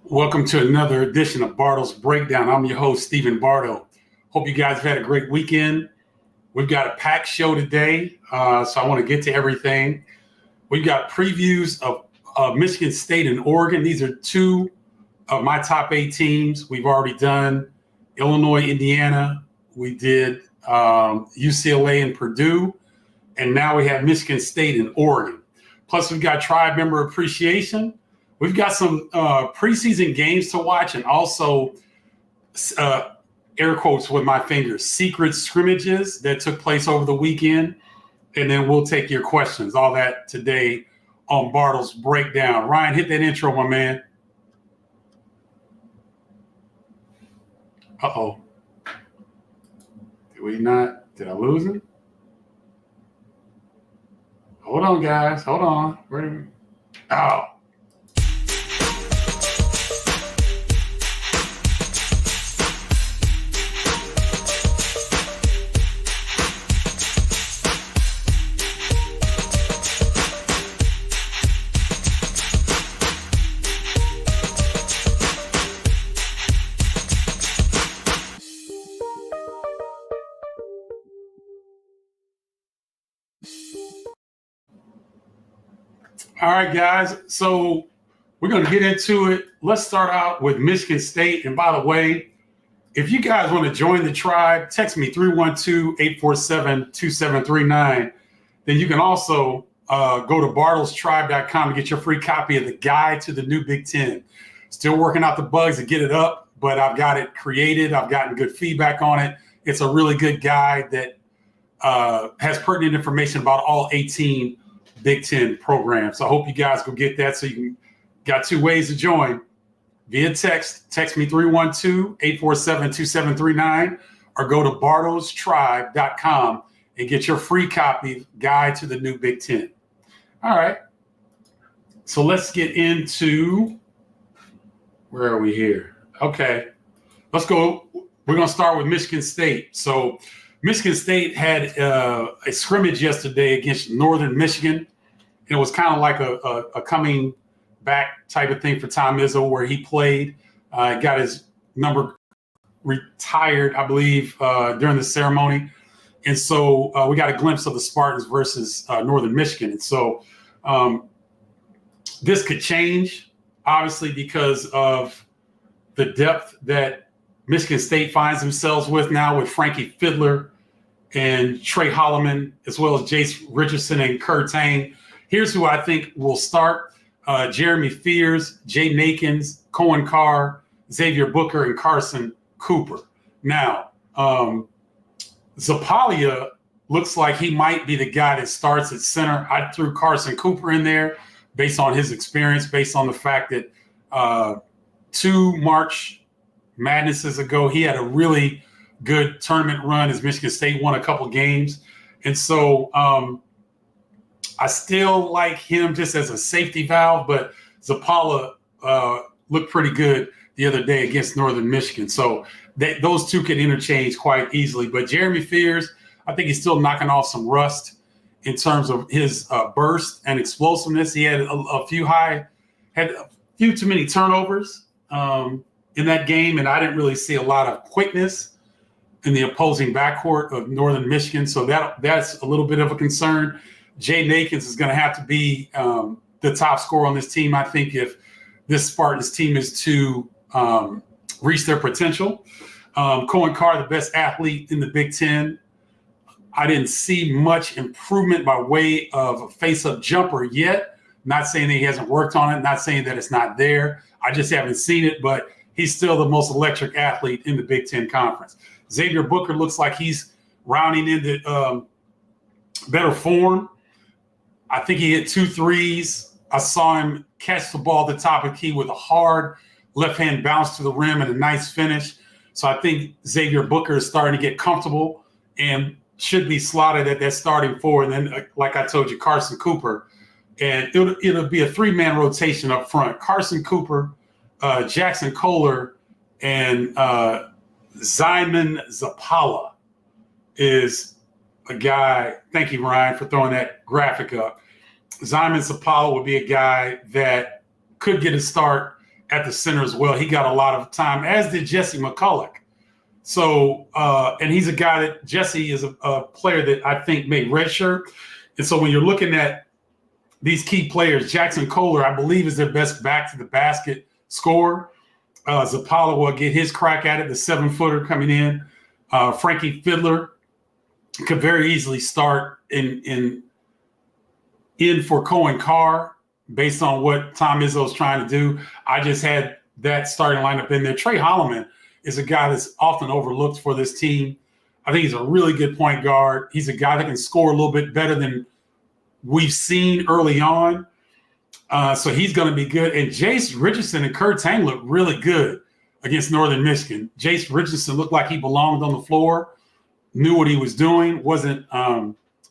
Welcome to another edition of Bardo's Breakdown. I'm your host, Stephen Bardo. Hope you guys have had a great weekend. We've got a packed show today, so I want to get to everything. We've got previews of Michigan State and Oregon. These are two of my top 8 teams. We've already done Illinois, Indiana. We did UCLA and Purdue. And now we have Michigan State and Oregon. Plus, we've got tribe member appreciation. We've got some preseason games to watch and also, air quotes with my fingers, secret scrimmages that took place over the weekend. And then we'll take your questions. All that today on Bardo's Breakdown. Ryan, hit that intro, my man. Uh-oh. Did we not? Did I lose him? Hold on, guys. Hold on. Where did we? Oh. All right, guys. So we're going to get into it. Let's start out with Michigan State. And by the way, if you guys want to join the tribe, text me 312-847-2739. Then you can also go to bartlestribe.com to get your free copy of the guide to the new Big Ten. Still working out the bugs to get it up, but I've got it created. I've gotten good feedback on it. It's a really good guide that has pertinent information about all 18 Big Ten programs. So I hope you guys go get that. So you got 2 ways to join via text. Text me 312-847-2739 or go to bartlestribe.com and get your free copy guide to the new Big Ten. All right. So let's get into, where are we here? Okay. Let's go. We're going to start with Michigan State. So Michigan State had a scrimmage yesterday against Northern Michigan. And it was kind of like a coming back type of thing for Tom Izzo, where he played, got his number retired, I believe, during the ceremony. And so we got a glimpse of the Spartans versus Northern Michigan. And so this could change, obviously, because of the depth that Michigan State finds themselves with now with Frankie Fiddler and Trey Holloman, as well as Jace Richardson and Kurt Tang. Here's who I think will start: Jeremy Fears, Jay Nakins, Cohen Carr, Xavier Booker, and Carson Cooper. Now, Zapalia looks like he might be the guy that starts at center. I threw Carson Cooper in there based on his experience, based on the fact that 2 March Madnesses ago, he had a really good tournament run as Michigan State won a couple games. And so I still like him just as a safety valve, but Zapala looked pretty good the other day against Northern Michigan. So those two can interchange quite easily. But Jeremy Fears, I think he's still knocking off some rust in terms of his burst and explosiveness. He had a few too many turnovers in that game, and I didn't really see a lot of quickness in the opposing backcourt of Northern Michigan. So that's a little bit of a concern. Jay Nakins is going to have to be the top scorer on this team, I think, if this Spartans team is to reach their potential. Cohen Carr, the best athlete in the Big Ten. I didn't see much improvement by way of a face-up jumper yet. Not saying that he hasn't worked on it, not saying that it's not there. I just haven't seen it, but he's still the most electric athlete in the Big Ten Conference. Xavier Booker looks like he's rounding into better form. I think he hit 2 threes. I saw him catch the ball at the top of the key with a hard left-hand bounce to the rim and a nice finish. So I think Xavier Booker is starting to get comfortable and should be slotted at that starting 4. And then, like I told you, Carson Cooper. And it'll be a 3-man rotation up front. Carson Cooper, Jackson Kohler, and Zyman Zapala is a guy. Thank you, Ryan, for throwing that graphic up. Zyman Zapala would be a guy that could get a start at the center as well. He got a lot of time, as did Jesse McCulloch. So, and he's a guy that Jesse is a player that I think made redshirt. And so when you're looking at these key players, Jackson Kohler, I believe, is their best back to the basket scorer. Zapala will get his crack at it, the 7-footer coming in. Frankie Fiddler could very easily start in for Cohen Carr based on what Tom Izzo's trying to do. I just had that starting lineup in there. Trey Holloman is a guy that's often overlooked for this team. I think he's a really good point guard. He's a guy that can score a little bit better than we've seen early on. So he's going to be good. And Jace Richardson and Kurt Tang looked really good against Northern Michigan. Jace Richardson looked like he belonged on the floor, knew what he was doing,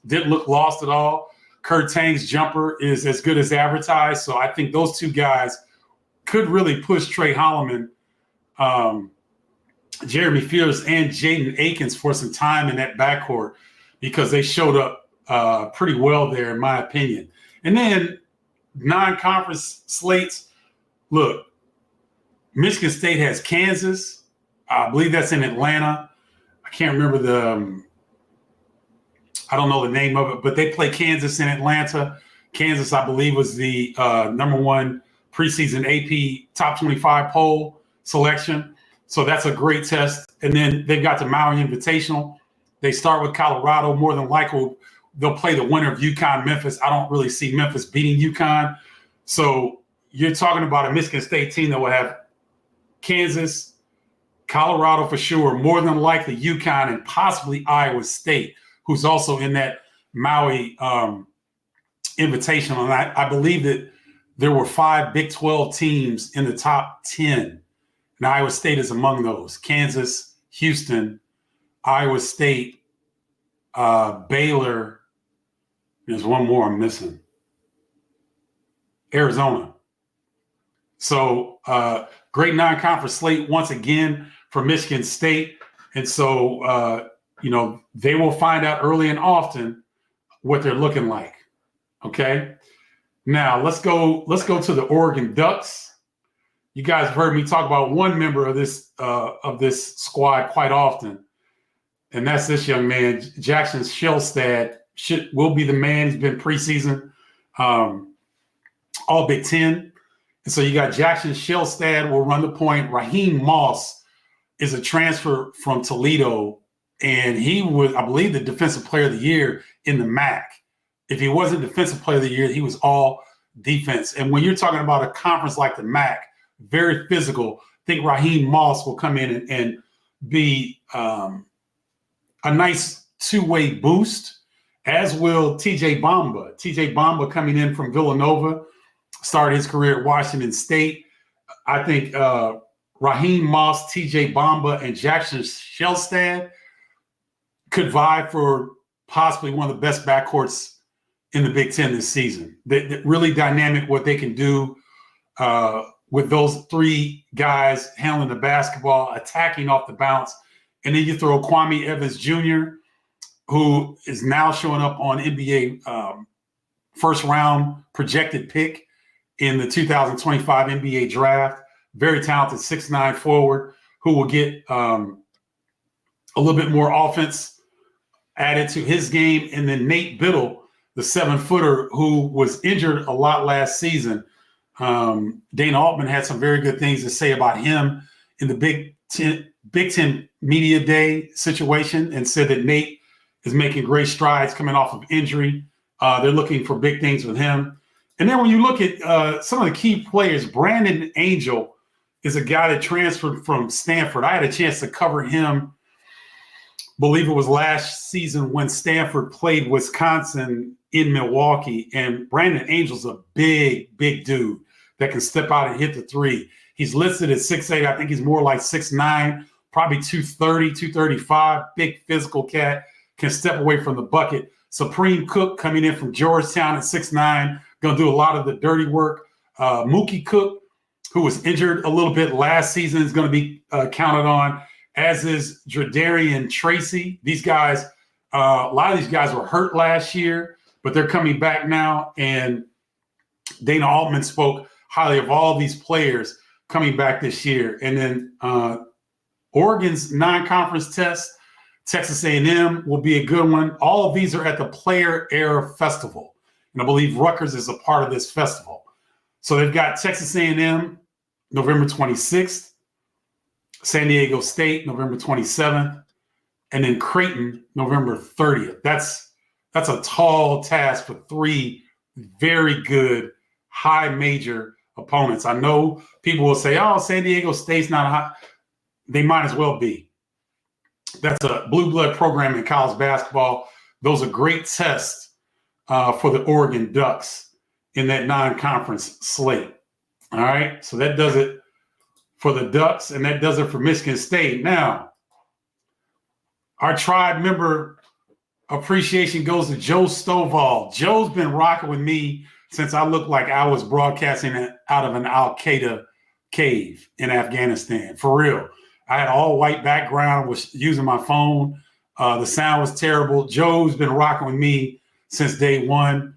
didn't look lost at all. Kurt Tang's jumper is as good as advertised. So I think those two guys could really push Trey Holloman, Jeremy Fears, and Jaden Akins for some time in that backcourt because they showed up pretty well there, in my opinion. And then non-conference slates. Look, Michigan State has Kansas. I believe that's in Atlanta. I can't remember I don't know the name of it, but they play Kansas in Atlanta. Kansas, I believe, was the number one preseason AP top 25 poll selection. So that's a great test. And then they've got the Maui Invitational. They start with Colorado. More than likely, they'll play the winner of UConn-Memphis. I don't really see Memphis beating UConn. So you're talking about a Michigan State team that will have Kansas, Colorado for sure, more than likely UConn, and possibly Iowa State, who's also in that Maui Invitational. And I believe that there were 5 Big 12 teams in the top 10, and Iowa State is among those. Kansas, Houston, Iowa State, Baylor. There's one more I'm missing. Arizona. So great non-conference slate once again for Michigan State. And so, they will find out early and often what they're looking like. Okay. Now let's go to the Oregon Ducks. You guys have heard me talk about one member of this squad quite often, and that's this young man, Jackson Shellstad. Will be the man. He's been preseason All Big Ten. And so you got Jackson Shellstad will run the point. Raheem Moss is a transfer from Toledo, and he was, I believe, the Defensive Player of the Year in the MAC. If he wasn't Defensive Player of the Year, he was all defense. And when you're talking about a conference like the MAC, very physical, I think Raheem Moss will come in and be a nice two-way boost, as will TJ Bamba. TJ Bamba coming in from Villanova, started his career at Washington State. I think Raheem Moss, TJ Bamba, and Jackson Shellstad could vie for possibly one of the best backcourts in the Big Ten this season. They're really dynamic what they can do with those 3 guys handling the basketball, attacking off the bounce. And then you throw Kwame Evans Jr., who is now showing up on NBA first round projected pick in the 2025 NBA draft. Very talented 6'9" forward who will get a little bit more offense added to his game. And then Nate Biddle, the 7-footer who was injured a lot last season. Dana Altman had some very good things to say about him in the Big Ten Media Day situation, and said that Nate is making great strides coming off of injury. They're looking for big things with him. And then when you look at some of the key players, Brandon Angel is a guy that transferred from Stanford. I had a chance to cover him, believe it was last season when Stanford played Wisconsin in Milwaukee. And Brandon Angel's a big, big dude that can step out and hit the 3. He's listed at 6'8". I think he's more like 6'9", probably 230, 235, big physical cat, can step away from the bucket. Supreme Cook coming in from Georgetown at 6'9", going to do a lot of the dirty work. Mookie Cook, who was injured a little bit last season, is going to be counted on, as is Dredarian Tracy. These guys, a lot of these guys were hurt last year, but they're coming back now. And Dana Altman spoke highly of all these players coming back this year. And then Oregon's non-conference test, Texas A&M will be a good one. All of these are at the Player Era Festival. And I believe Rutgers is a part of this festival. So they've got Texas A&M November 26th, San Diego State November 27th, and then Creighton November 30th. That's a tall task for three very good high major opponents. I know people will say, oh, San Diego State's not high. They might as well be. That's a blue blood program in college basketball. Those are great tests for the Oregon Ducks in that non-conference slate. All right, so that does it for the Ducks, and that does it for Michigan State. Now, our tribe member appreciation goes to Joe Stovall. Joe's been rocking with me since I looked like I was broadcasting out of an Al-Qaeda cave in Afghanistan. For real. I had all white background, was using my phone. The sound was terrible. Joe's been rocking with me since day one.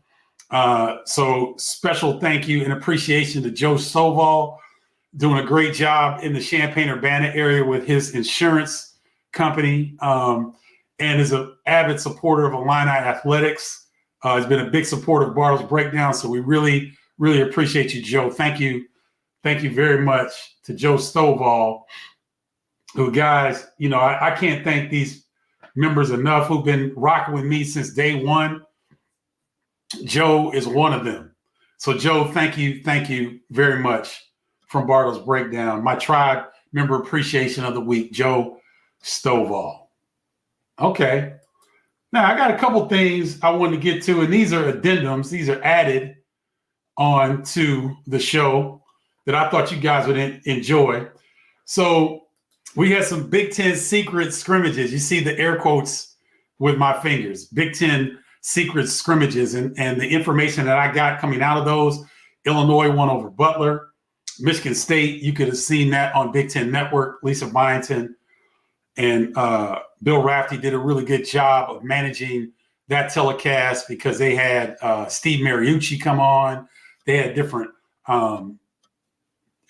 So special thank you and appreciation to Joe Stovall, doing a great job in the Champaign-Urbana area with his insurance company, and is an avid supporter of Illini athletics. Has been a big supporter of Bardo's Breakdown. So we really, really appreciate you, Joe. Thank you. Thank you very much to Joe Stovall, who, guys, I can't thank these members enough who've been rocking with me since day one. Joe is one of them. So, Joe, thank you very much from Bardo's Breakdown. My tribe member appreciation of the week, Joe Stovall. Okay. Now, I got a couple things I want to get to, and these are addendums. These are added on to the show that I thought you guys would enjoy. So we had some Big Ten secret scrimmages. You see the air quotes with my fingers, Big Ten secret scrimmages, and the information that I got coming out of those. Illinois won over Butler. Michigan State, you could have seen that on Big Ten Network. Lisa Byington and Bill Rafty did a really good job of managing that telecast because they had Steve Mariucci come on. They had different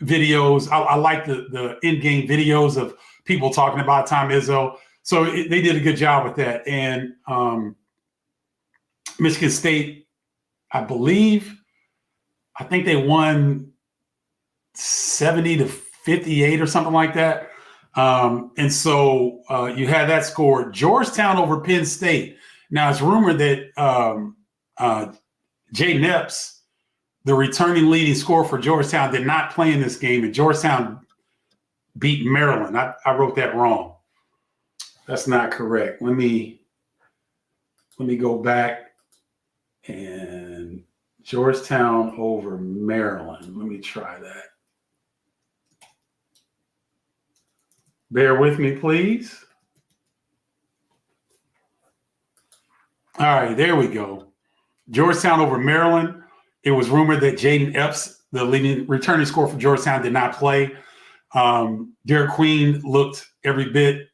videos. I like the in-game videos of people talking about Tom Izzo. So they did a good job with that. And Michigan State, I think they won 70-58 or something like that. And so you had that score. Georgetown over Penn State. Now, it's rumored that Jay Nepps, the returning leading scorer for Georgetown, did not play in this game, and Georgetown beat Maryland. I wrote that wrong. That's not correct. Let me go back. And Georgetown over Maryland. Let me try that. Bear with me, please. All right, there we go. Georgetown over Maryland. It was rumored that Jaden Epps, the leading returning scorer for Georgetown, did not play. Derek Queen looked every bit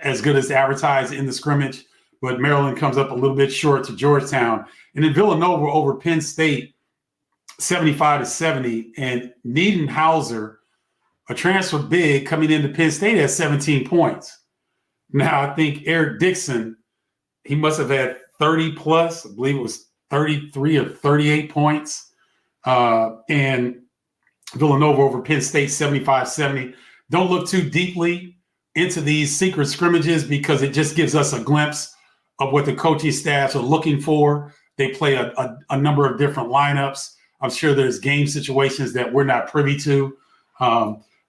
as good as advertised in the scrimmage, but Maryland comes up a little bit short to Georgetown. And then Villanova over Penn State, 75-70. And Niedenhauser, a transfer big coming into Penn State, has 17 points. Now, I think Eric Dixon, he must have had 30 plus. I believe it was 33 or 38 points. And Villanova over Penn State, 75-70. Don't look too deeply into these secret scrimmages because it just gives us a glimpse of what the coaching staffs are looking for. They play a number of different lineups. I'm sure there's game situations that we're not privy to.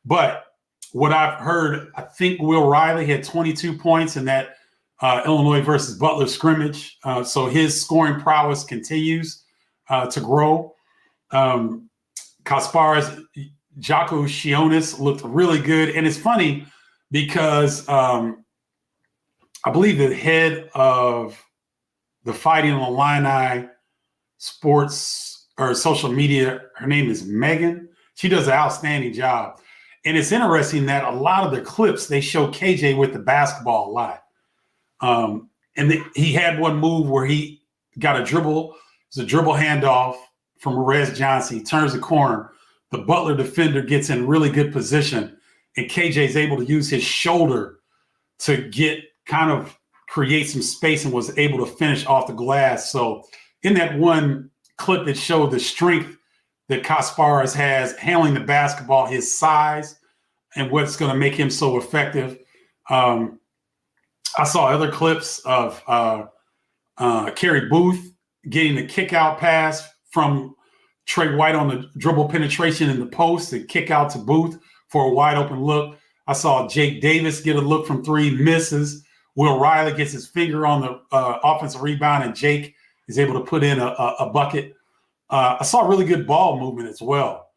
But what I've heard, I think Will Riley had 22 points in that Illinois versus Butler scrimmage. So his scoring prowess continues to grow. Kasparas Giacochionis looked really good. And it's funny because I believe the head of the Fighting Illini sports or social media, her name is Megan. She does an outstanding job. And it's interesting that a lot of the clips, they show KJ with the basketball a lot. He had one move where he got a dribble. It's a dribble handoff from Rez Johnson. He turns the corner. the Butler defender gets in really good position, and KJ is able to use his shoulder to create some space and was able to finish off the glass. So in that one clip, it showed the strength that Kasparas has handling the basketball, his size, and what's going to make him so effective. I saw other clips of Kerry Booth getting the kick out pass from Trey White on the dribble penetration in the post and kick out to Booth for a wide open look. I saw Jake Davis get a look from three, misses. Will Riley gets his finger on the offensive rebound, and Jake is able to put in a bucket. I saw really good ball movement as well.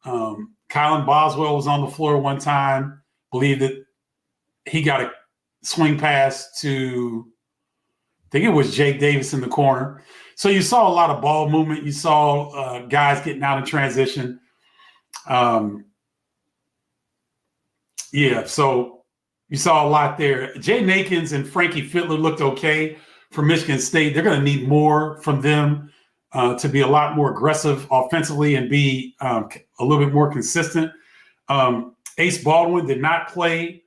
Kylan Boswell was on the floor one time. Believe that he got a swing pass to, I think it was Jake Davis in the corner. So you saw a lot of ball movement. You saw guys getting out in transition. So you saw a lot there. Jay Nakins and Frankie Fittler looked okay for Michigan State. They're going to need more from them to be a lot more aggressive offensively and be a little bit more consistent. Ace Baldwin did not play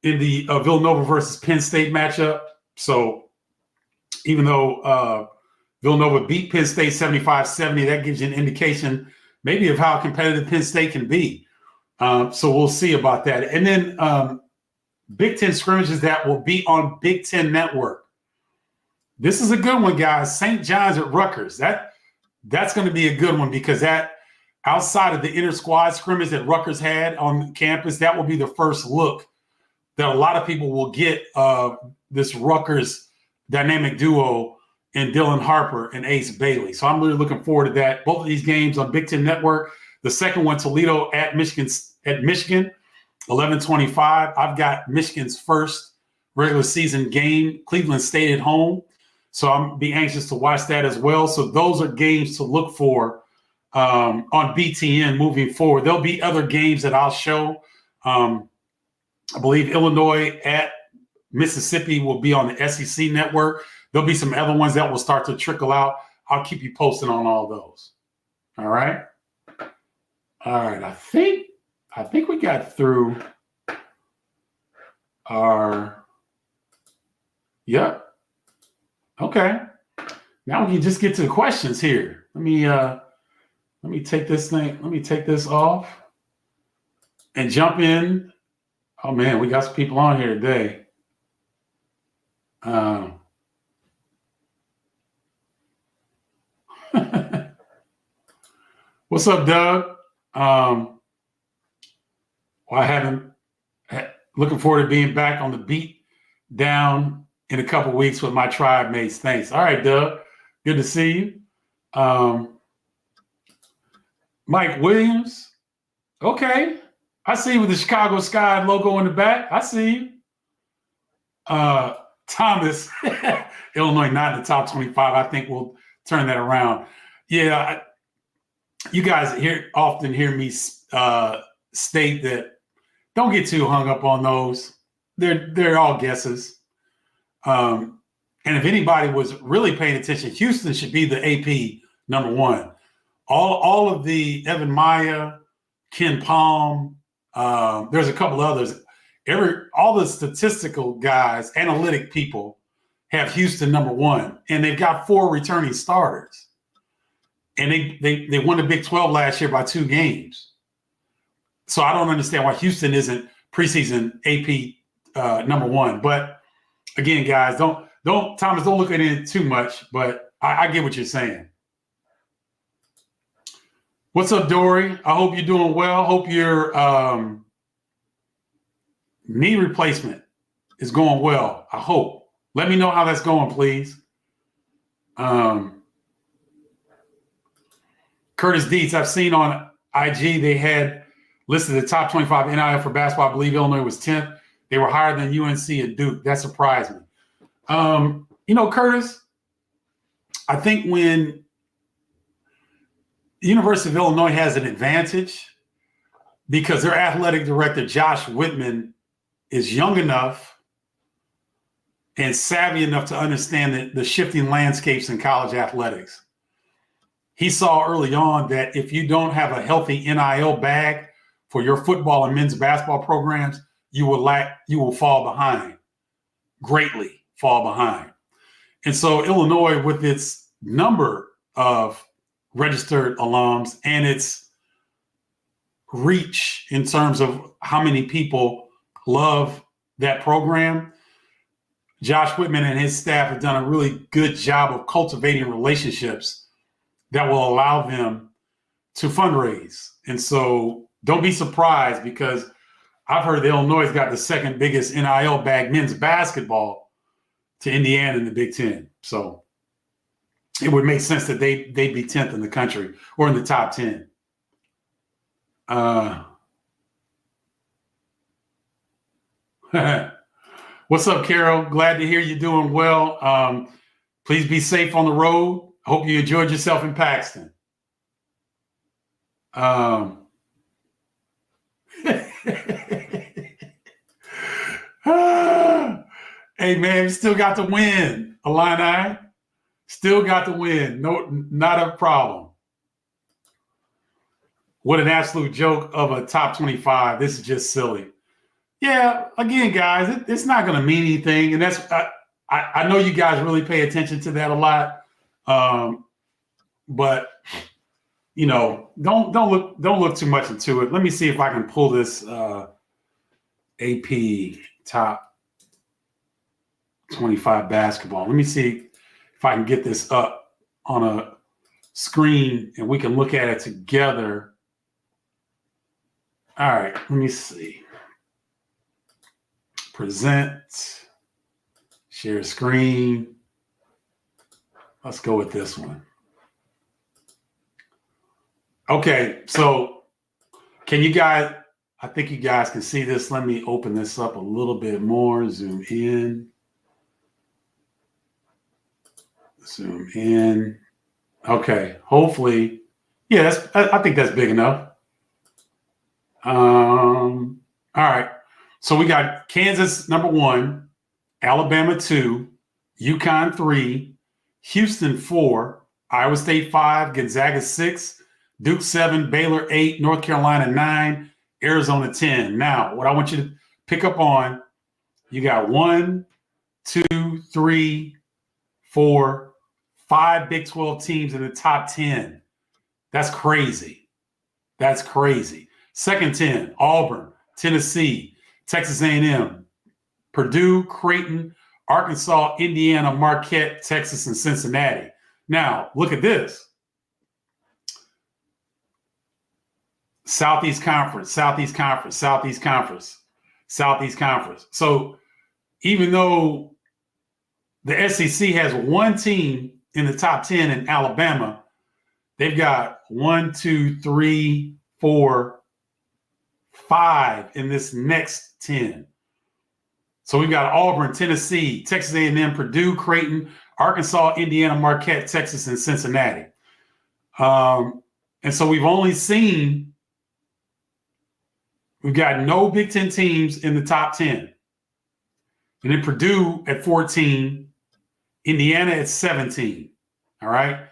in the Villanova versus Penn State matchup. So even though Villanova beat Penn State 75-70, that gives you an indication maybe of how competitive Penn State can be. So we'll see about that. And then Big Ten scrimmages that will be on Big Ten Network. This is a good one, guys. St. John's at Rutgers. That's going to be a good one because that outside of the inter-squad scrimmage that Rutgers had on campus, that will be the first look that a lot of people will get this Rutgers dynamic duo in Dylan Harper and Ace Bailey. So I'm really looking forward to that. Both of these games on Big Ten Network. The second one, Toledo at Michigan, 11:25. I've got Michigan's first regular season game, Cleveland State at home. So I'm be anxious to watch that as well. So those are games to look for on BTN moving forward. There'll be other games that I'll show. I believe Illinois at Mississippi will be on the SEC network. There'll be some other ones that will start to trickle out. I'll keep you posted on all those. All right. All right. I think we got through our, yep. Okay. Now we can just get to the questions here. Let me take this thing. Let me take this off and jump in. Oh man, we got some people on here today. What's up, Doug? Looking forward to being back on the beat down in a couple weeks with my tribe mates. Thanks. All right, Doug. Good to see you. Mike Williams. Okay. I see you with the Chicago Sky logo in the back. I see you. Thomas, Illinois not in the top 25. I think we'll turn that around. Yeah, you guys often hear me state that don't get too hung up on those. They're all guesses. And if anybody was really paying attention, Houston should be the AP number one. All of the Evan Maya, Ken Palm, there's a couple others. All the statistical guys, analytic people, have Houston number one, and they've got 4 returning starters. And they won the Big 12 last year by 2 games. So I don't understand why Houston isn't preseason AP number one. But again, guys, don't look at it too much. But I get what you're saying. What's up, Dory? I hope you're doing well. Hope your knee replacement is going well. I hope. Let me know how that's going, please. Curtis Dietz, I've seen on IG they had listed the top 25 NIL for basketball. I believe Illinois was 10th. They were higher than UNC and Duke. That surprised me. Curtis, I think when the University of Illinois has an advantage because their athletic director, Josh Whitman, is young enough and savvy enough to understand the shifting landscapes in college athletics. he saw early on that if you don't have a healthy NIL bag for your football and men's basketball programs, you will fall behind, greatly fall behind. And so Illinois, with its number of registered alums and its reach in terms of how many people love that program, Josh Whitman and his staff have done a really good job of cultivating relationships that will allow them to fundraise. And so don't be surprised, because I've heard that Illinois has got the second biggest NIL bag men's basketball to Indiana in the Big Ten. So it would make sense that they'd be 10th in the country or in the top 10. What's up, Carol? Glad to hear you're doing well. Please be safe on the road. I hope you enjoyed yourself in Paxton. Hey, man, still got to win, Illini. Still got to win. No, not a problem. What an absolute joke of a top 25. This is just silly. Yeah, again, guys, it's not going to mean anything. And that's I know you guys really pay attention to that a lot. But you know, don't look too much into it. Let me see if I can pull this AP top 25 basketball. Let me see if I can get this up on a screen and we can look at it together. All right, let me see. Present, share screen. Let's go with this one. Okay, so can you guys, I think you guys can see this. Let me open this up a little bit more, zoom in. Zoom in. Okay, hopefully, yeah, I think that's big enough. All right, so we got Kansas number 1, Alabama 2, UConn 3, Houston 4, Iowa State 5, Gonzaga 6, Duke 7, Baylor 8, North Carolina 9, Arizona 10. Now, what I want you to pick up on, you got 1, 2, 3, 4, 5 Big 12 teams in the top 10. That's crazy. That's crazy. Second 10, Auburn, Tennessee, Texas A&M, Purdue, Creighton, Arkansas, Indiana, Marquette, Texas, and Cincinnati. Now, look at this. Southeast Conference, Southeast Conference, Southeast Conference, Southeast Conference. So even though the SEC has one team in the top 10 in Alabama, they've got 1, 2, 3, 4, 5 in this next 10. So we've got Auburn, Tennessee, Texas A&M, Purdue, Creighton, Arkansas, Indiana, Marquette, Texas, and Cincinnati. And so we've got no Big Ten teams in the top 10. And then Purdue at 14, Indiana at 17. All right.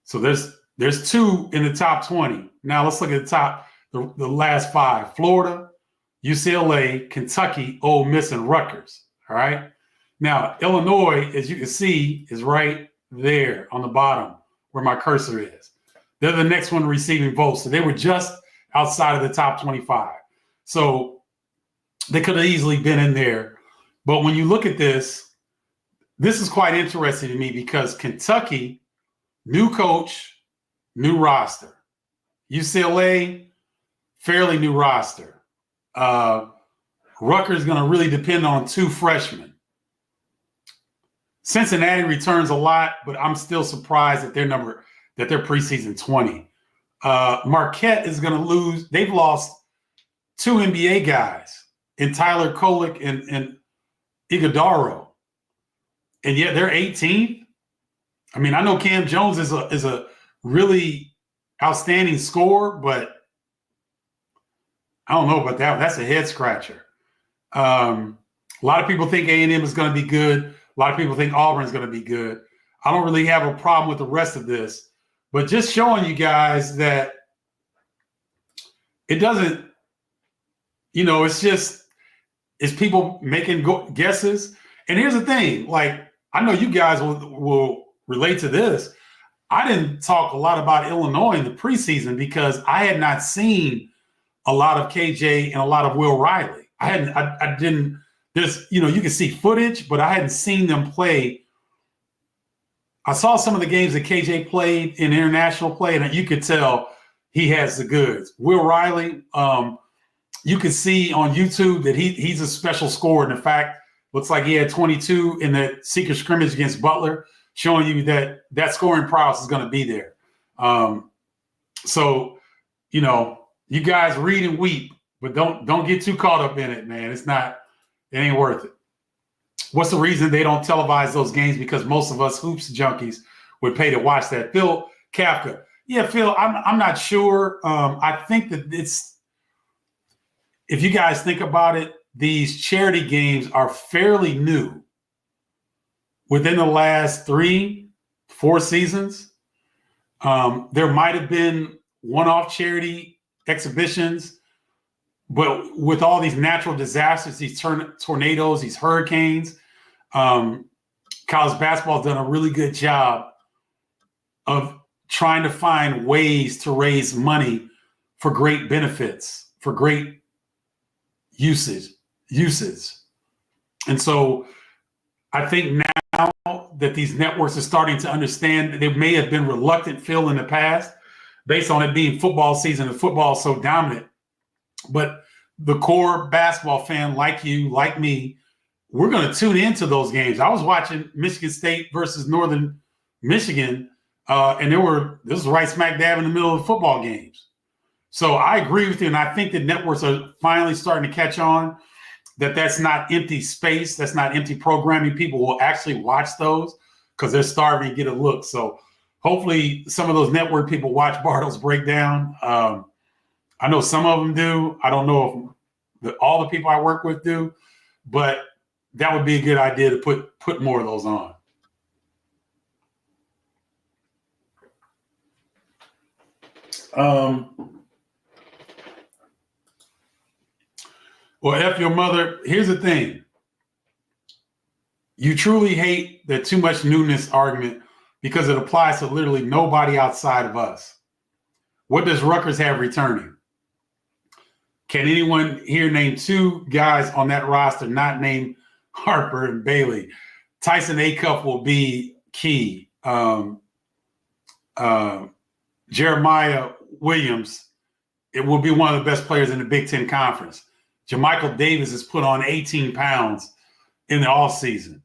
So there's 2 in the top 20. Now let's look at the last 5. Florida, UCLA, Kentucky, Ole Miss, and Rutgers. All right. Now, Illinois, as you can see, is right there on the bottom where my cursor is. They're the next one receiving votes. So they were just outside of the top 25. So they could have easily been in there. But when you look at this is quite interesting to me because Kentucky, new coach, new roster. UCLA, fairly new roster. Rutgers is going to really depend on 2 freshmen. Cincinnati returns a lot, but I'm still surprised that they're preseason 20. Marquette is going to lose. They've lost 2 NBA guys in Tyler Kolek and Iguodaro, and yet they're 18th. I mean, I know Cam Jones is a really outstanding scorer, but I don't know about that. That's a head scratcher. A lot of people think A&M is going to be good. A lot of people think Auburn is going to be good. I don't really have a problem with the rest of this, but just showing you guys that it doesn't, it's people making guesses. And here's the thing, like, I know you guys will relate to this. I didn't talk a lot about Illinois in the preseason because I had not seen a lot of KJ and a lot of Will Riley. I didn't, you can see footage, but I hadn't seen them play. I saw some of the games that KJ played in international play, and you could tell he has the goods. Will Riley, you can see on YouTube that he's a special scorer. And in fact, looks like he had 22 in that secret scrimmage against Butler, showing you that scoring prowess is going to be there. So, you guys read and weep, but don't get too caught up in it, man. It ain't worth it. What's the reason they don't televise those games? Because most of us hoops junkies would pay to watch that. Phil Kafka. Yeah, Phil, I'm not sure. I think that if you guys think about it, these charity games are fairly new. Within the last 3-4 seasons, there might have been one-off charity exhibitions, but with all these natural disasters, these tornadoes, these hurricanes, college basketball has done a really good job of trying to find ways to raise money for great benefits, for great uses. And so I think now that these networks are starting to understand, they may have been reluctant, Phil, in the past, based on it being football season and football so dominant. But the core basketball fan like you, like me, we're going to tune into those games. I was watching Michigan State versus Northern Michigan, and this was right smack dab in the middle of football games. So I agree with you, and I think the networks are finally starting to catch on that that's not empty space, that's not empty programming. People will actually watch those because they're starving to get a look. So hopefully some of those network people watch Bardo's breakdown. I know some of them do. I don't know if all the people I work with do, but that would be a good idea to put more of those on. Well, F your mother. Here's the thing. You truly hate the too much newness argument because it applies to literally nobody outside of us. What does Rutgers have returning? Can anyone here name 2 guys on that roster not named Harper and Bailey? Tyson Acuff will be key. Jeremiah Williams, it will be one of the best players in the Big Ten Conference. Jermichael Davis has put on 18 pounds in the offseason.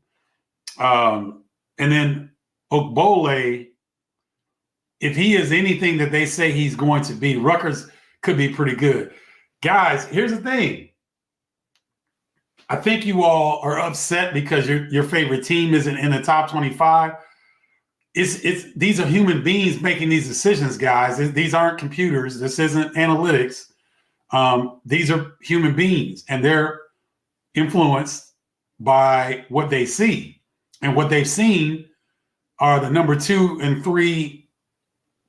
And then Ogbole, if he is anything that they say he's going to be, Rutgers could be pretty good. Guys, here's the thing. I think you all are upset because your favorite team isn't in the top 25. These are human beings making these decisions, guys. These aren't computers. This isn't analytics. These are human beings, and they're influenced by what they see. And what they've seen are the number 2 and 3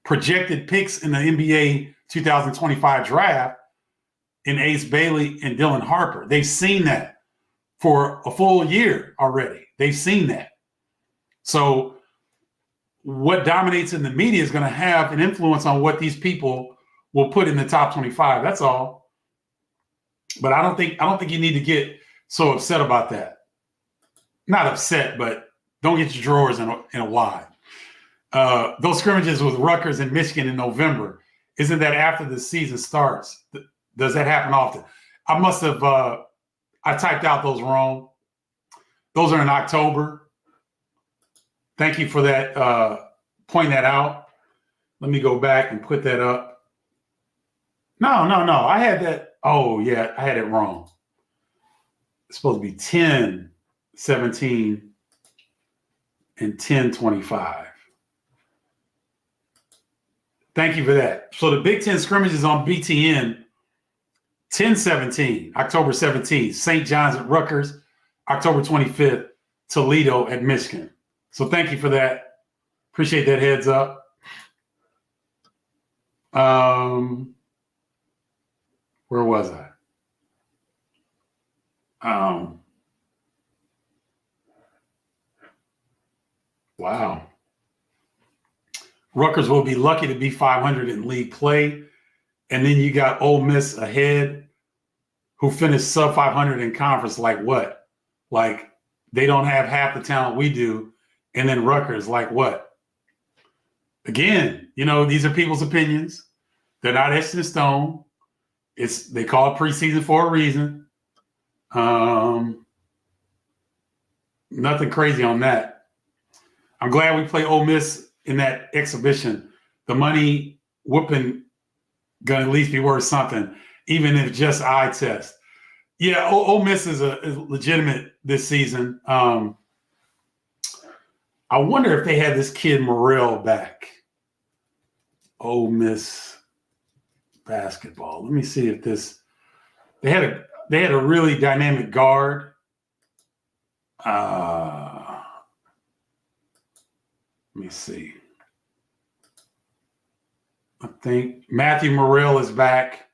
projected picks in the NBA 2025 draft in Ace Bailey and Dylan Harper. They've seen that for a full year already. They've seen that. So what dominates in the media is going to have an influence on what these people will put in the top 25. That's all. But I don't think you need to get so upset about that. Not upset, but don't get your drawers in a wad. Those scrimmages with Rutgers and Michigan in November, isn't that after the season starts? Does that happen often? I must have I typed out those wrong. Those are in October. Thank you for that, pointing that out. Let me go back and put that up. No. I had that. Oh, yeah, I had it wrong. It's supposed to be 10, 17, and 10, 25. Thank you for that. So the Big Ten scrimmages on BTN, 10-17, October 17th, St. John's at Rutgers, October 25th, Toledo at Michigan. So thank you for that. Appreciate that heads up. Where was I? Wow. Rutgers will be lucky to be 500 in league play. And then you got Ole Miss ahead, who finished sub 500 in conference. Like what? Like they don't have half the talent we do. And then Rutgers, like what? Again, these are people's opinions. They're not etched in stone. They call it preseason for a reason. Nothing crazy on that. I'm glad we play Ole Miss in that exhibition. The money whooping gonna at least be worth something, even if just eye test. Yeah, Ole Miss is legitimate this season. I wonder if they had this kid Morrell back. Ole Miss basketball. Let me see if they had a really dynamic guard. Let me see. I think Matthew Morrell is back.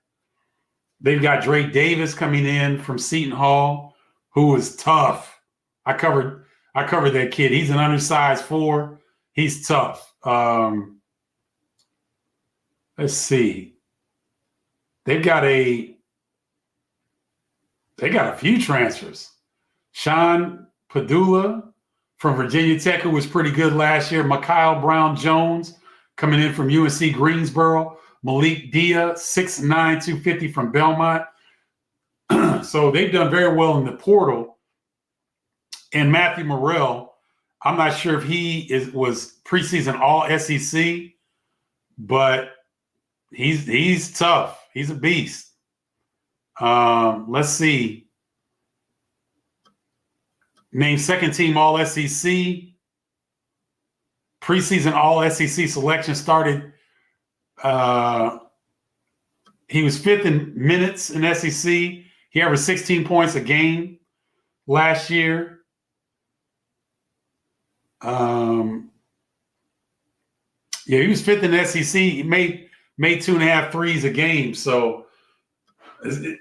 They've got Drake Davis coming in from Seton Hall, who is tough. I covered that kid. He's an undersized 4. He's tough. Let's see. They got a few transfers. Sean Padula from Virginia Tech, who was pretty good last year. Mikhail Brown-Jones coming in from UNC Greensboro. Malik Dia, 6'9", 250 from Belmont. So they've done very well in the portal. And Matthew Morrell, I'm not sure if he was preseason all SEC, but he's tough. He's a beast. Let's see. Named second team all SEC. Preseason all SEC selection started. He was 5th in minutes in SEC. He averaged 16 points a game last year. Yeah, he was 5th in SEC. He made 2.5 threes a game. So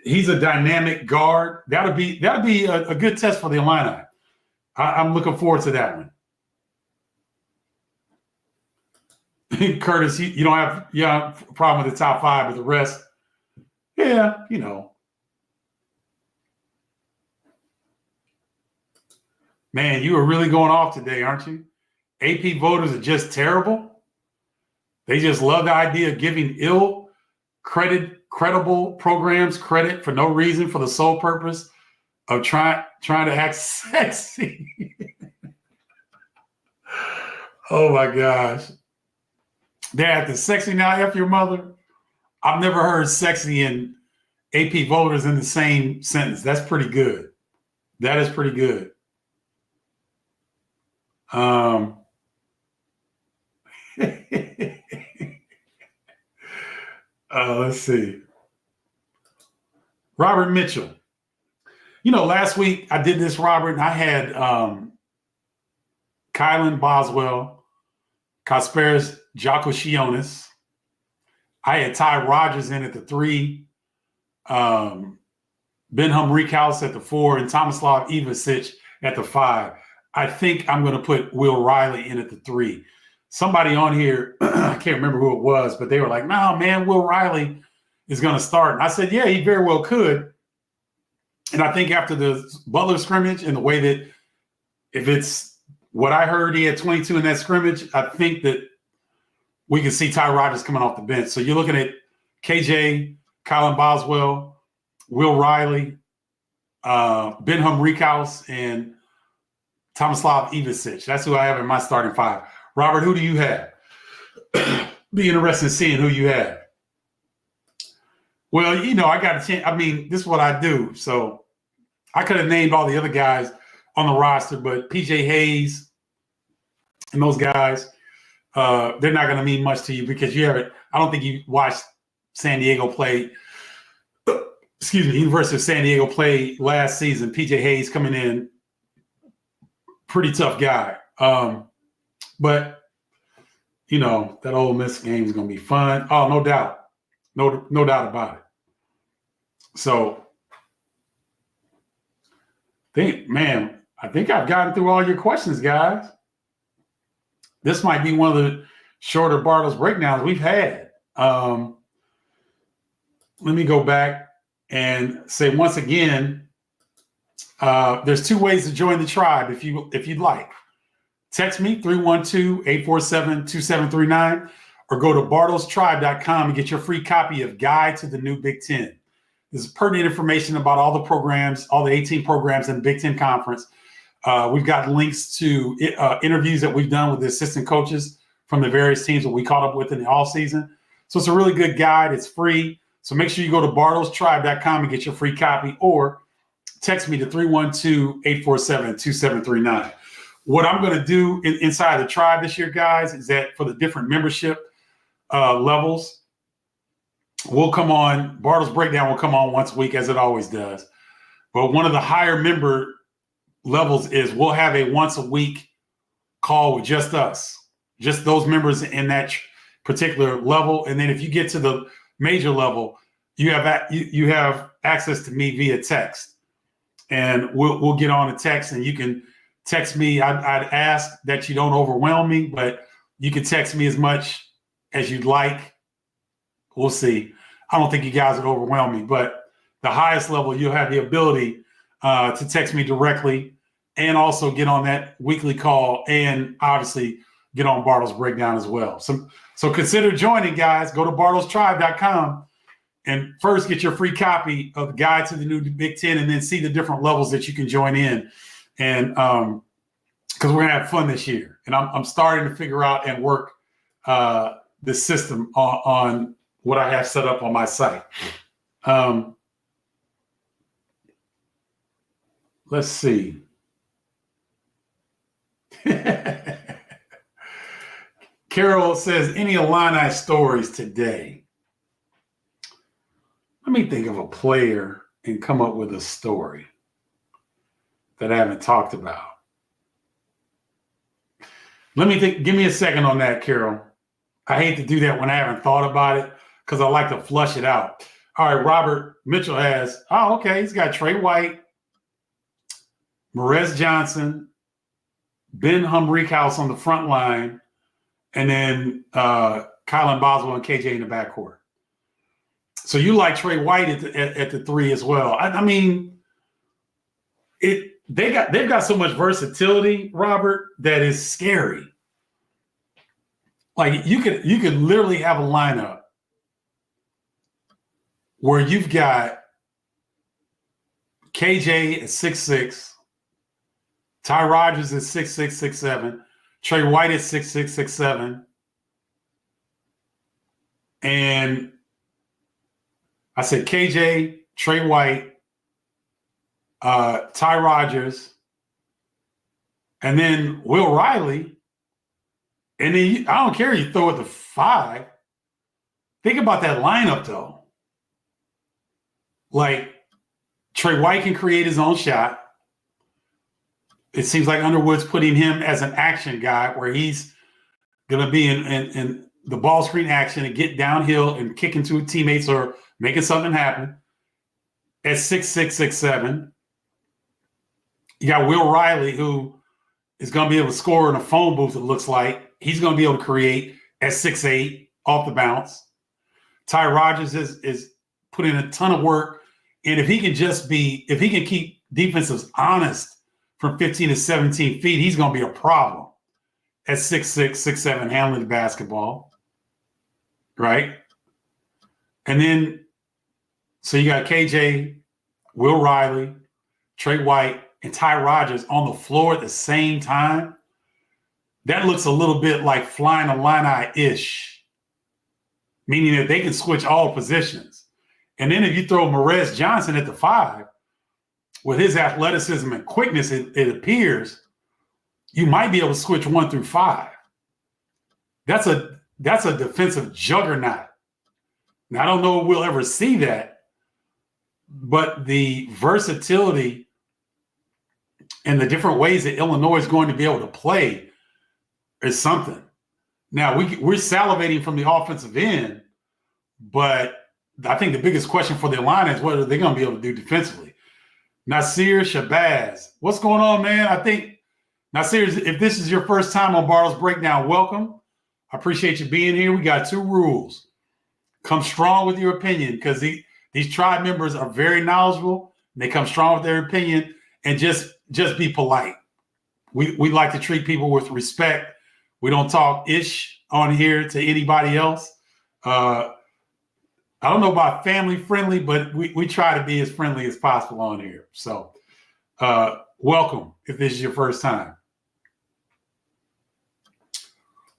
he's a dynamic guard. That'll be a good test for the Illini. I'm looking forward to that one. Curtis, you don't have a problem with the top 5, but the rest, yeah, Man, you are really going off today, aren't you? AP voters are just terrible. They just love the idea of giving credible programs credit for no reason, for the sole purpose of trying to act sexy. Oh my gosh. They're at the sexy now F your mother. I've never heard sexy and AP voters in the same sentence. That's pretty good. That is pretty good. Let's see. Robert Mitchell. Last week I did this, Robert, and I had Kylan Boswell, Kasparis Giacochionis. I had Ty Rogers in at the 3, Ben Humrickhouse at the 4, and Tomislav Ivicic at the 5. I think I'm going to put Will Riley in at the 3. Somebody on here, I can't remember who it was, but they were like, no, man, Will Riley is going to start. And I said, yeah, he very well could. And I think after the Butler scrimmage and the way that, if it's what I heard, he had 22 in that scrimmage, I think that we can see Ty Rogers coming off the bench. So you're looking at KJ, Kylan Boswell, Will Riley, Ben Humrickhouse, and Tomislav Ivicic. That's who I have in my starting 5. Robert, who do you have? Be interested in seeing who you have. Well, I got a chance. I mean, this is what I do. So I could have named all the other guys on the roster, but PJ Hayes and those guys, they're not going to mean much to you because you haven't. I don't think you watched San Diego play. University of San Diego play last season. PJ Hayes coming in, pretty tough guy. But that Ole Miss game is going to be fun. Oh, no doubt. No doubt about it. So, I think I've gotten through all your questions, guys. This might be one of the shorter Bardo's breakdowns we've had. Let me go back and say once again, there's two ways to join the tribe if you'd like. Text me 312-847-2739 or go to bardostribe.com and get your free copy of Guide to the New Big Ten. This is pertinent information about all the programs, all the 18 programs in the Big Ten Conference. We've got links to interviews that we've done with the assistant coaches from the various teams that we caught up with in the off season. So it's a really good guide. It's free. So make sure you go to bardostribe.com and get your free copy or text me to 312-847-2739. What I'm going to do inside the tribe this year, guys, is that for the different membership levels, we'll come on, Bardo's Breakdown will come on once a week as it always does. But one of the higher member levels is we'll have a once a week call with just us, just those members in that particular level. And then if you get to the major level, you have access to me via text, and we'll get on a text, and you can text me. I'd ask that you don't overwhelm me, but you can text me as much as you'd like. We'll see. I don't think you guys would overwhelm me, but the highest level, you'll have the ability to text me directly and also get on that weekly call and obviously get on Bardo's Breakdown as well. So consider joining, guys. Go to bardostribe.com and first get your free copy of the Guide to the New Big Ten and then see the different levels that you can join in. And because we're going to have fun this year. And I'm starting to figure out and work the system on what I have set up on my site. Let's see. Carol says, any Illini stories today? Let me think of a player and come up with a story that I haven't talked about. Let me think. Give me a second on that, Carol. I hate to do that when I haven't thought about it because I like to flush it out. All right, Robert Mitchell has, he's got Trey White, Marez Johnson, Ben Humrickhouse on the front line, and then Kylan Boswell and KJ in the backcourt. So you like Trey White at the three as well. I mean, they've got so much versatility, Robert, that is scary. Like you could literally have a lineup where you've got KJ at 6'6", Ty Rodgers at 6'6", 6'7", Trey White at 6'6", 6'7", and I said KJ, Trey White, Ty Rodgers, and then Will Riley. And then I don't care, you throw it to 5. Think about that lineup, though. Like, Trey White can create his own shot. It seems like Underwood's putting him as an action guy where he's going to be in the ball screen action and get downhill and kick into teammates or making something happen. At 6'6", 6'7". You got Will Riley, who is going to be able to score in a phone booth, it looks like. He's going to be able to create at 6'8", off the bounce. Ty Rodgers is putting a ton of work. And if he can keep defensives honest from 15 to 17 feet, he's going to be a problem at 6'6", 6'7", handling the basketball. Right? And then, so you got KJ, Will Riley, Trey White, and Ty Rodgers on the floor at the same time. That looks a little bit like flying Illini-ish, meaning that they can switch all positions. And then if you throw Marez Johnson at the 5, with his athleticism and quickness, it appears you might be able to switch 1 through 5. That's a defensive juggernaut. Now, I don't know if we'll ever see that, but the versatility and the different ways that Illinois is going to be able to play is something. Now we're salivating from the offensive end, but I think the biggest question for the line is what are they going to be able to do defensively? Nasir Shabazz, what's going on, man? I think Nasir, if this is your first time on Bardo's Breakdown, welcome. I appreciate you being here. We got 2 rules. Come strong with your opinion because these tribe members are very knowledgeable. And they come strong with their opinion and just be polite. We like to treat people with respect. We don't talk ish on here to anybody else. I don't know about family friendly, but we try to be as friendly as possible on here. So welcome if this is your first time.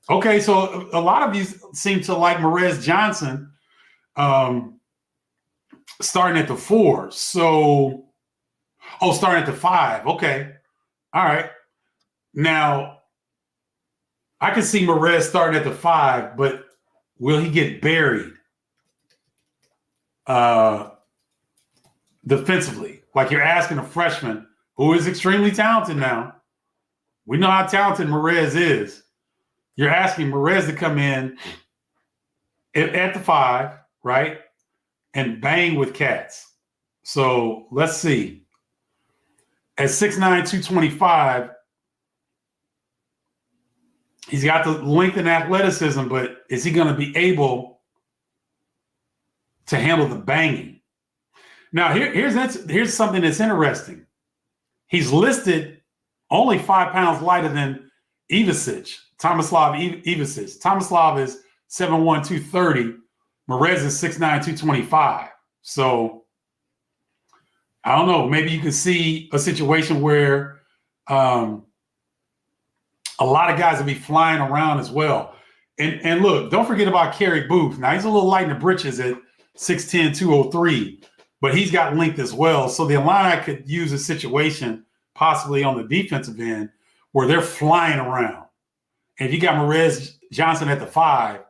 Okay, so a lot of you seem to like Marez Johnson starting at the 4. So, starting at the 5. Okay. All right. Now, I can see Marez starting at the 5, but will he get buried defensively? Like you're asking a freshman who is extremely talented now. We know how talented Marez is. You're asking Marez to come in at the 5, right? And bang with cats. So let's see. At 6'9", 225, he's got the length and athleticism, but is he going to be able to handle the banging? Now, here's something that's interesting. He's listed only 5 pounds lighter than Ivicic, Tomislav Ivicic. Tomislav is 7'1", 230. Marez is 6'9", 225. So I don't know. Maybe you can see a situation where a lot of guys will be flying around as well. And look, don't forget about Kerry Booth. Now, he's a little light in the britches at 6'10", 203, but he's got length as well. So the Illini could use a situation possibly on the defensive end where they're flying around. And if you got Marez Johnson at the 5,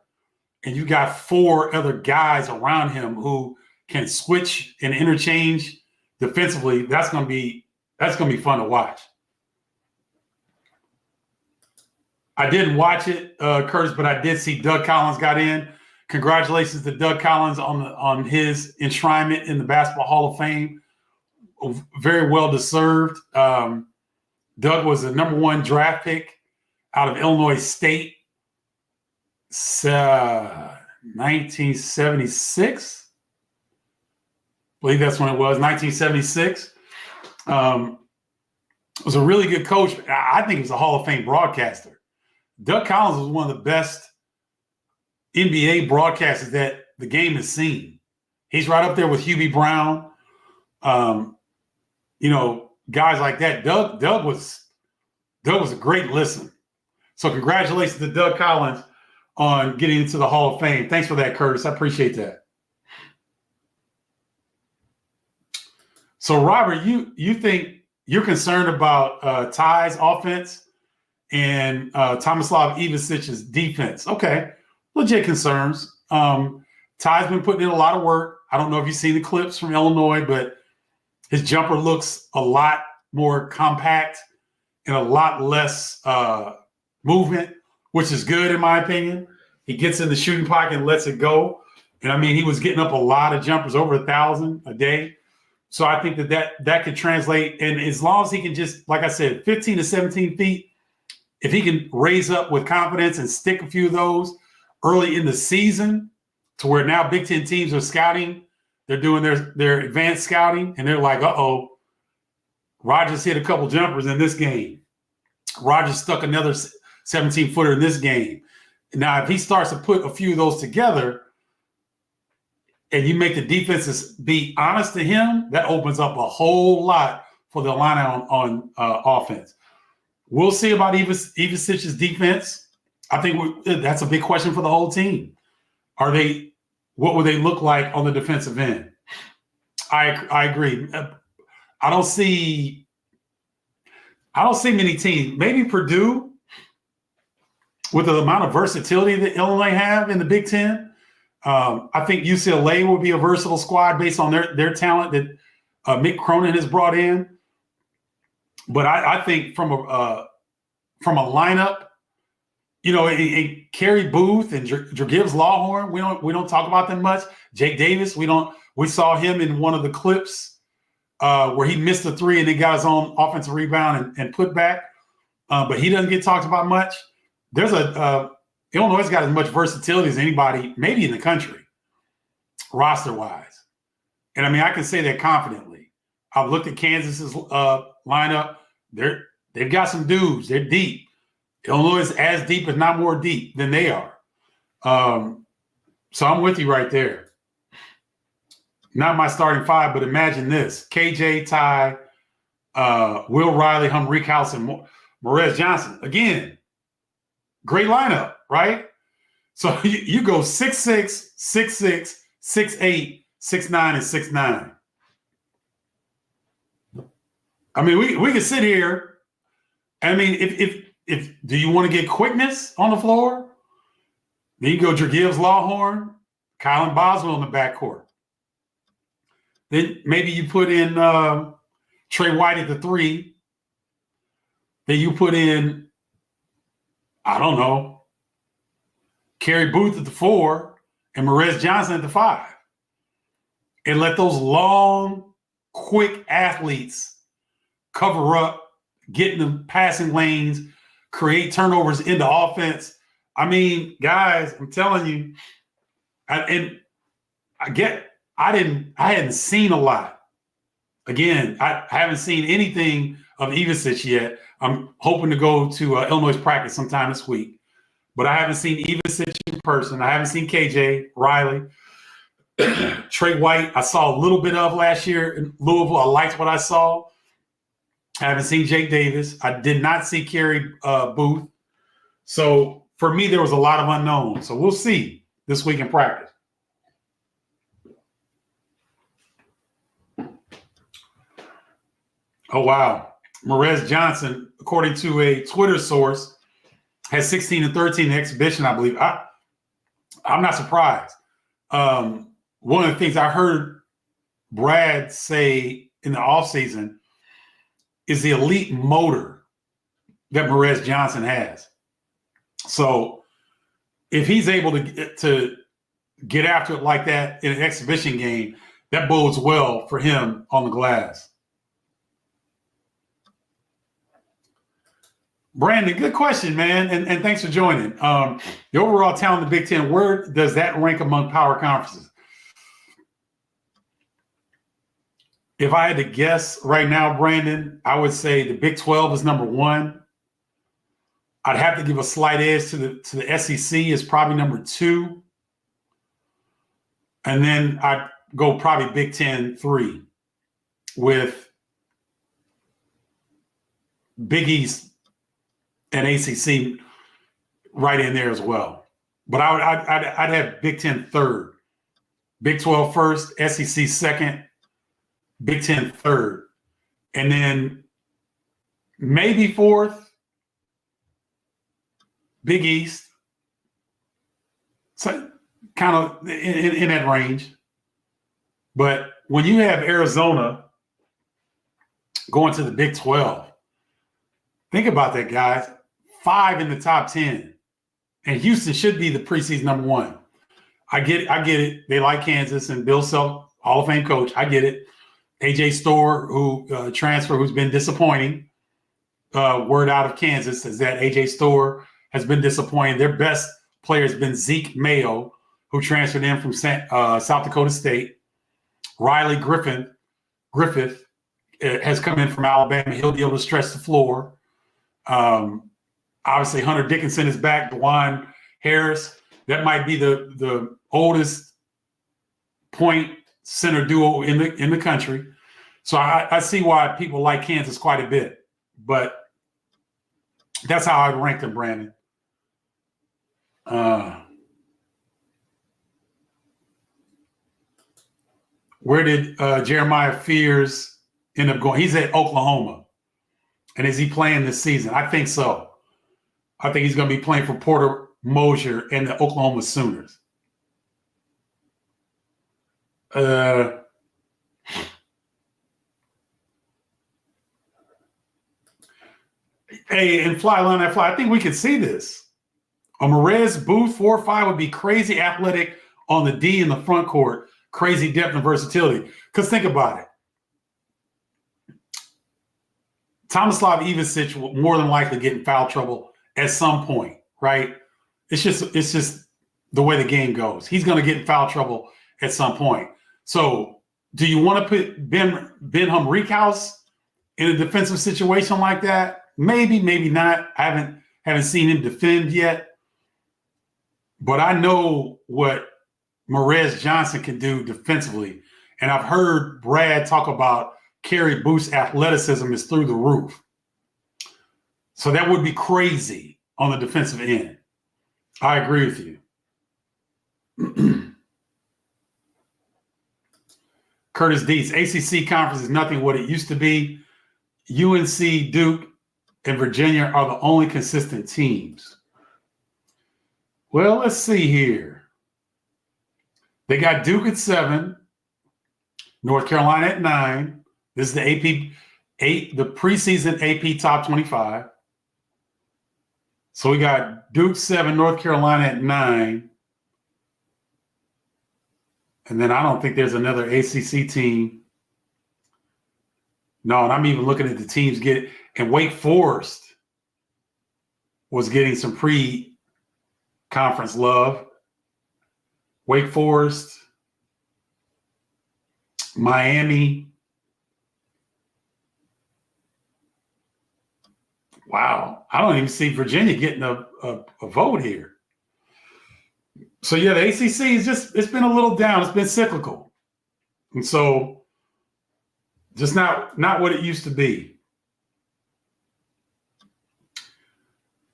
and you got 4 other guys around him who can switch and interchange defensively, that's gonna be fun to watch. I didn't watch it, Curtis, but I did see Doug Collins got in. Congratulations to Doug Collins on his enshrinement in the Basketball Hall of Fame. Very well deserved. Doug was the number 1 draft pick out of Illinois State. 1976. I believe that's when it was, 1976. Was a really good coach. I think he was a Hall of Fame broadcaster. Doug Collins was one of the best NBA broadcasters that the game has seen. He's right up there with Hubie Brown. Guys like that. Doug was a great listen. So congratulations to Doug Collins on getting into the Hall of Fame. Thanks for that, Curtis. I appreciate that. So, Robert, you think you're concerned about Ty's offense and Tomislav Ivicic's defense? Okay, legit concerns. Ty's been putting in a lot of work. I don't know if you've seen the clips from Illinois, but his jumper looks a lot more compact and a lot less movement, which is good in my opinion. He gets in the shooting pocket and lets it go. And I mean, he was getting up a lot of jumpers, over 1,000 a day. So I think that could translate. And as long as he can just, like I said, 15 to 17 feet, if he can raise up with confidence and stick a few of those early in the season to where now Big Ten teams are scouting, they're doing their advanced scouting, and they're like, uh-oh, Rogers hit a couple jumpers in this game. Rogers stuck another 17-footer in this game. Now, if he starts to put a few of those together and you make the defenses be honest to him, that opens up a whole lot for the line on offense. We'll see about Ivicic's defense. I think that's a big question for the whole team. What would they look like on the defensive end? I agree. I don't see many teams. Maybe Purdue, with the amount of versatility that Illinois have in the Big Ten. I think UCLA will be a versatile squad based on their talent that Mick Cronin has brought in. But I think from a lineup, Kerry Booth and Gibbs Lawhorn, we don't talk about them much. Jake Davis, we saw him in one of the clips where he missed a three and then got his own offensive rebound and put back. But he doesn't get talked about much. There's Illinois got as much versatility as anybody, maybe in the country, roster-wise. And I mean, I can say that confidently. I've looked at Kansas's lineup. They've got some dudes. They're deep. Illinois is as deep, if not more deep, than they are. So I'm with you right there. Not my starting five, but imagine this. KJ, Ty, Will Riley, Humreek House, and Morez Johnson. Again, great lineup, right? So you go 6'6", 6'6", 6'8", 6'9", and 6'9". I mean, we can sit here. I mean, if do you want to get quickness on the floor? Then you go Gibbs Lawhorn, Kylan Boswell in the backcourt. Then maybe you put in Trey White at the 3. Then you put in, I don't know, Kerry Booth at the 4 and Morez Johnson at the 5. And let those long, quick athletes cover up, get in the passing lanes, create turnovers into offense. I mean, guys, I'm telling you, I hadn't seen a lot. Again, I haven't seen anything of Ivicic yet. I'm hoping to go to Illinois practice sometime this week. But I haven't seen Ivicic in person. I haven't seen KJ, Riley. Trey White, I saw a little bit of last year in Louisville. I liked what I saw. I haven't seen Jake Davis. I did not see Kerry Booth. So for me, there was a lot of unknowns. So we'll see this week in practice. Oh, wow. Morez Johnson, according to a Twitter source, has 16 and 13 in the exhibition, I believe. I'm not surprised. One of the things I heard Brad say in the offseason is the elite motor that Morez Johnson has. So if he's able to get after it like that in an exhibition game, that bodes well for him on the glass. Brandon, good question, man, and thanks for joining. The overall talent in the Big Ten, where does that rank among power conferences? If I had to guess right now, Brandon, I would say the Big 12 is number 1. I'd have to give a slight edge to the SEC is probably number 2. And then I'd go probably Big 10 3 with Big East and ACC right in there as well. But I'd have Big 10 third, Big 12 first, SEC second, Big 10 third, and then maybe fourth, Big East. So kind of in that range. But when you have Arizona going to the Big 12, think about that, guys. 5 in the top 10. And Houston should be the preseason number 1. I get it. They like Kansas and Bill Self, Hall of Fame coach. I get it. AJ Storr, who transfer, who's been disappointing. Word out of Kansas is that AJ Storr has been disappointing. Their best player has been Zeke Mayo, who transferred in from South Dakota State. Riley Griffith has come in from Alabama. He'll be able to stretch the floor. Obviously, Hunter Dickinson is back. DeJuan Harris. That might be the oldest point center duo in the country. So I see why people like Kansas quite a bit. But that's how I'd rank them, Brandon. Where did Jeremiah Fears end up going? He's at Oklahoma. And is he playing this season? I think so. I think he's going to be playing for Porter Mosier and the Oklahoma Sooners. Hey, and Fly Line, I think we can see this. A Merez Booth 4-5 would be crazy athletic on the D in the front court, crazy depth and versatility. Because think about it. Tomislav Ivicic will more than likely get in foul trouble at some point, right? It's just the way the game goes. He's going to get in foul trouble at some point. So do you want to put Ben Humrickhouse in a defensive situation like that? Maybe, maybe not. I haven't seen him defend yet. But I know what Merez Johnson can do defensively. And I've heard Brad talk about Kerry Booth's athleticism is through the roof. So that would be crazy on the defensive end. I agree with you. Curtis Dietz, ACC conference is nothing what it used to be. UNC, Duke, and Virginia are the only consistent teams. Well, let's see here. They got Duke at 7, North Carolina at 9. This is the the preseason AP top 25. So we got Duke 7, North Carolina at 9. And then I don't think there's another ACC team. No, and I'm even looking at the teams and Wake Forest was getting some pre-conference love. Wake Forest, Miami. Wow, I don't even see Virginia getting a vote here. So yeah, the ACC it's been a little down. It's been cyclical. And so just not what it used to be.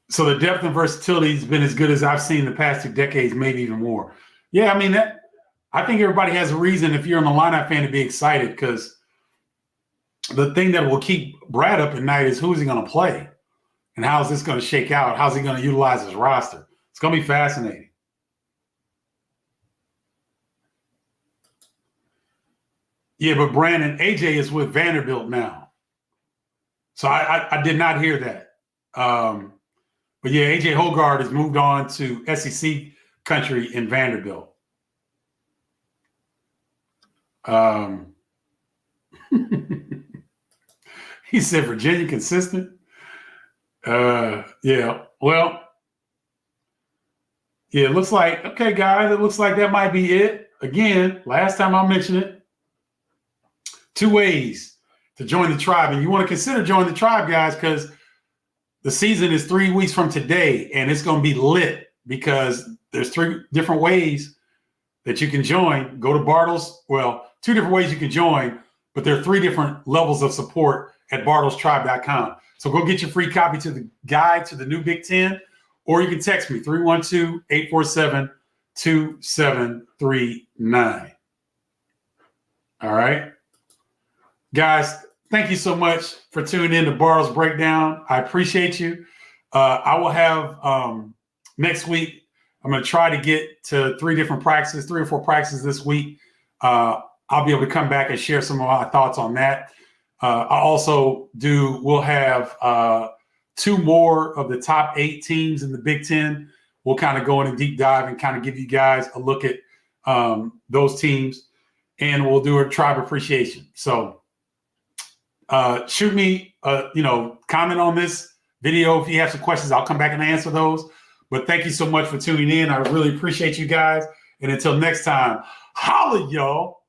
So the depth and versatility has been as good as I've seen in the past 2 decades, maybe even more. Yeah, I mean, I think everybody has a reason if you're an Illini fan to be excited, because the thing that will keep Brad up at night is who's he going to play and how's this going to shake out? How's he going to utilize his roster? It's going to be fascinating. Yeah, but Brandon, AJ is with Vanderbilt now. So I did not hear that. But yeah, AJ Hogard has moved on to SEC country in Vanderbilt. He said Virginia consistent. Yeah, well, yeah, it looks like, okay, guys, it looks like that might be it. Again, last time I mentioned it, 2 ways to join the tribe. And you want to consider joining the tribe, guys, because the season is 3 weeks from today, and it's going to be lit because there's 3 different ways that you can join. Go to Bardo's. Well, 2 different ways you can join, but there are 3 different levels of support at bardostribe.com. So go get your free copy to the guide to the new Big Ten, or you can text me 312-847-2739. All right. Guys, thank you so much for tuning in to Bardo's Breakdown. I appreciate you. I will have next week, I'm going to try to get to 3 different practices, 3 or 4 practices this week. I'll be able to come back and share some of my thoughts on that. We'll have 2 more of the top 8 teams in the Big Ten. We'll kind of go in a deep dive and kind of give you guys a look at those teams, and we'll do a tribe appreciation. So shoot me, comment on this video if you have some questions. I'll come back and answer those. But thank you so much for tuning in. I really appreciate you guys. And until next time, holla, y'all.